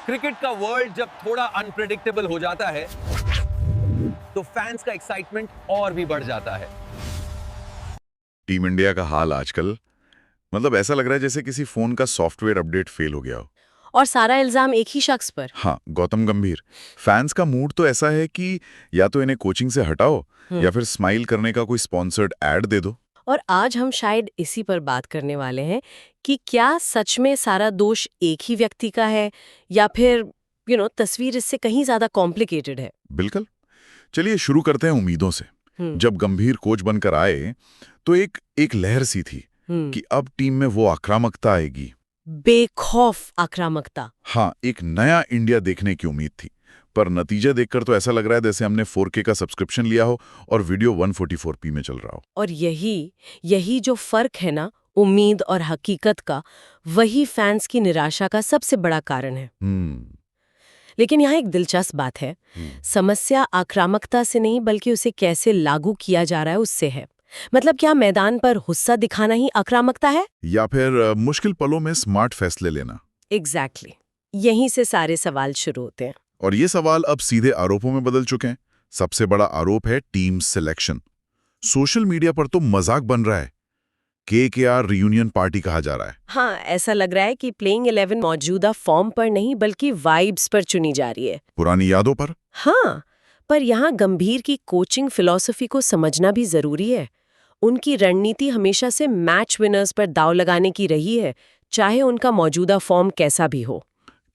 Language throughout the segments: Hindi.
क्रिकेट का वर्ल्ड जब थोड़ा अनप्रेडिक्टेबल हो जाता है तो फैंस का एक्साइटमेंट और भी बढ़ जाता है। टीम इंडिया का हाल आजकल मतलब ऐसा लग रहा है जैसे किसी फोन का सॉफ्टवेयर अपडेट फेल हो गया हो। और सारा इल्जाम एक ही शख्स पर। हाँ, गौतम गंभीर। फैंस का मूड तो ऐसा है कि या तो इन्हें कोचिंग से हटाओ या फिर स्माइल करने का कोई स्पॉन्सर्ड एड दे दो। और आज हम शायद इसी पर बात करने वाले हैं कि क्या सच में सारा दोष एक ही व्यक्ति का है या फिर तस्वीर इससे कहीं ज्यादा कॉम्प्लिकेटेड है। बिल्कुल। चलिए शुरू करते हैं उम्मीदों से। जब गंभीर कोच बनकर आए तो एक लहर सी थी कि अब टीम में वो आक्रामकता आएगी, बेखौफ आक्रामकता। हाँ, एक नया इंडिया देखने की उम्मीद थी। पर नतीजा देखकर तो ऐसा लग रहा है जैसे हमने 4K का सब्सक्रिप्शन लिया हो और वीडियो 144p में चल रहा हो। और यही जो फर्क है ना, उम्मीद और हकीकत का, वही फैंस की निराशा का सबसे बड़ा कारण है। लेकिन यहाँ एक दिलचस्प बात है। समस्या आक्रामकता से नहीं बल्कि उसे कैसे लागू किया जा रहा है उससे है। मतलब क्या मैदान पर गुस्सा दिखाना ही आक्रामकता है या फिर मुश्किल पलों में स्मार्ट फैसले लेना? एग्जैक्टली। यहीं से सारे सवाल शुरू होते हैं। और ये सवाल अब सीधे आरोपों में बदल चुके हैं। सबसे बड़ा आरोप है टीम सिलेक्शन। सोशल मीडिया पर तो मजाक बन रहा है। KKR रियूनियन पार्टी कहा जा रहा है। हाँ, ऐसा लग रहा है कि प्लेइंग 11 मौजूदा फॉर्म पर नहीं बल्कि वाइब्स पर चुनी जा रही है, पुरानी यादों पर। हाँ, पर यहाँ गंभीर की कोचिंग फिलॉसफी को समझना भी जरूरी है। उनकी रणनीति हमेशा से मैच विनर्स पर दांव लगाने की रही है, चाहे उनका मौजूदा फॉर्म कैसा भी हो।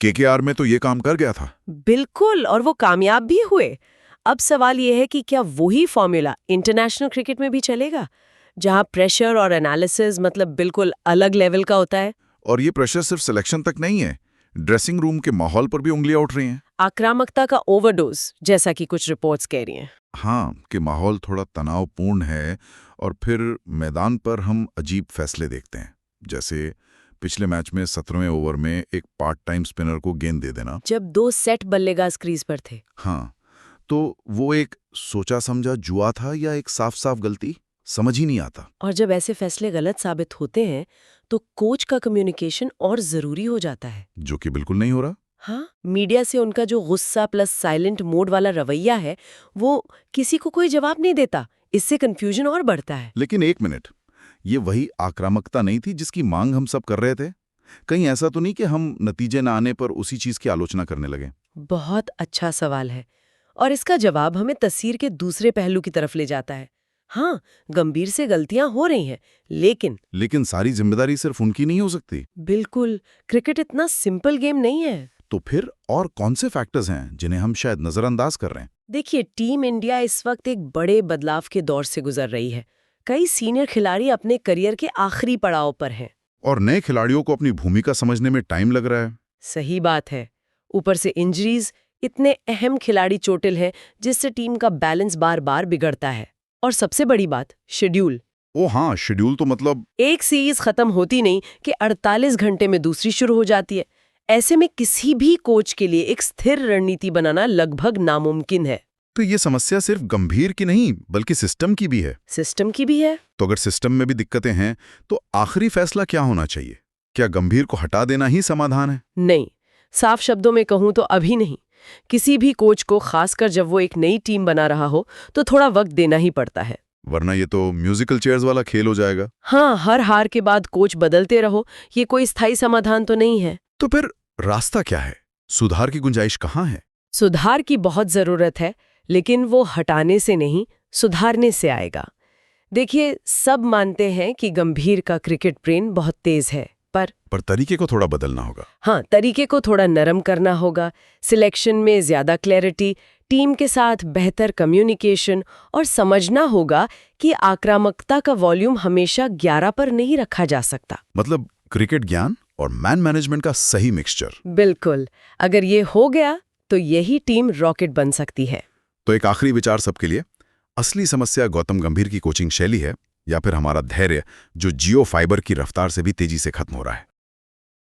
KKR में तो ये काम कर गया था। बिल्कुल, और वो कामयाब भी हुए। अब सवाल ये है कि क्या वही फॉर्मूला इंटरनेशनल क्रिकेट में भी चलेगा, जहां प्रेशर और एनालिसिस मतलब बिल्कुल अलग लेवल का होता है। और ये प्रेशर सिर्फ सिलेक्शन तक नहीं है, ड्रेसिंग रूम के माहौल पर भी उंगलियां उठ रही हैं। आक्रामकता का ओवरडोज, जैसा कि कुछ रिपोर्ट्स कह रही हैं। हाँ, कि माहौल थोड़ा तनावपूर्ण है और फिर मैदान पर हम अजीब फैसले देखते हैं। जैसे पिछले मैच में 17वें ओवर में एक पार्ट टाइम स्पिनर को गेंद दे देना, जब 2 सेट बल्लेबाज क्रीज पर थे। हाँ, तो वो एक सोचा समझा जुआ था या एक साफ साफ गलती, समझ ही नहीं आता। और जब ऐसे फैसले गलत साबित होते हैं तो कोच का कम्युनिकेशन और जरूरी हो जाता है, जो कि बिल्कुल नहीं हो रहा। हाँ, मीडिया से उनका जो गुस्सा प्लस साइलेंट मोड वाला रवैया है वो किसी को कोई जवाब नहीं देता। इससे कंफ्यूजन और बढ़ता है। लेकिन एक मिनट, ये वही आक्रामकता नहीं थी जिसकी मांग हम सब कर रहे थे? कहीं ऐसा तो नहीं कि हम नतीजे न आने पर उसी चीज की आलोचना करने लगे? बहुत अच्छा सवाल है, और इसका जवाब हमें तस्वीर के दूसरे पहलू की तरफ ले जाता है। हाँ, गंभीर से गलतियां हो रही हैं, लेकिन सारी जिम्मेदारी सिर्फ उनकी नहीं हो सकती। बिल्कुल, क्रिकेट इतना सिंपल गेम नहीं है। तो फिर और कौन से फैक्टर्स हैं जिन्हें हम शायद नजरअंदाज कर रहे हैं? देखिए, टीम इंडिया इस वक्त एक बड़े बदलाव के दौर से गुजर रही है। कई सीनियर खिलाड़ी अपने करियर के आखिरी पड़ाव पर हैं। और नए खिलाड़ियों को अपनी भूमिका समझने में टाइम लग रहा है। सही बात है। ऊपर से इंजरीज, इतने अहम खिलाड़ी चोटिल हैं जिससे टीम का बैलेंस बार बार बिगड़ता है। और सबसे बड़ी बात, शेड्यूल। ओ हाँ, शेड्यूल तो मतलब एक सीरीज खत्म होती नहीं कि 48 घंटे में दूसरी शुरू हो जाती है। ऐसे में किसी भी कोच के लिए एक स्थिर रणनीति बनाना लगभग नामुमकिन है। तो ये समस्या सिर्फ गंभीर की नहीं बल्कि सिस्टम की भी है। सिस्टम की भी है। तो अगर सिस्टम में भी दिक्कतें हैं तो आखिरी फैसला क्या होना चाहिए? क्या गंभीर को हटा देना ही समाधान है? नहीं, साफ शब्दों में कहूं तो अभी नहीं। किसी भी कोच को, खासकर जब वो एक नई टीम बना रहा हो, तो थोड़ा वक्त देना ही पड़ता है। वरना ये तो म्यूजिकल चेयर्स वाला खेल हो जाएगा। हाँ, हर हार के बाद कोच बदलते रहो, ये कोई स्थायी समाधान तो नहीं है। तो फिर रास्ता क्या है? सुधार की गुंजाइश कहाँ है? सुधार की बहुत जरूरत है, लेकिन वो हटाने से नहीं, सुधारने से आएगा। देखिए, सब मानते हैं कि गंभीर का क्रिकेट ब्रेन बहुत तेज है, पर तरीके को थोड़ा बदलना होगा। हाँ, तरीके को थोड़ा नरम करना होगा। सिलेक्शन में ज्यादा क्लैरिटी, टीम के साथ बेहतर कम्युनिकेशन, और समझना होगा कि आक्रामकता का वॉल्यूम हमेशा 11 पर नहीं रखा जा सकता। मतलब क्रिकेट ज्ञान और मैन मैनेजमेंट का सही मिक्सचर। बिल्कुल, अगर ये हो गया तो यही टीम रॉकेट बन सकती है। तो एक आखिरी विचार सबके लिए, असली समस्या गौतम गंभीर की कोचिंग शैली है या फिर हमारा धैर्य जो जियो फाइबर की रफ्तार से भी तेजी से खत्म हो रहा है?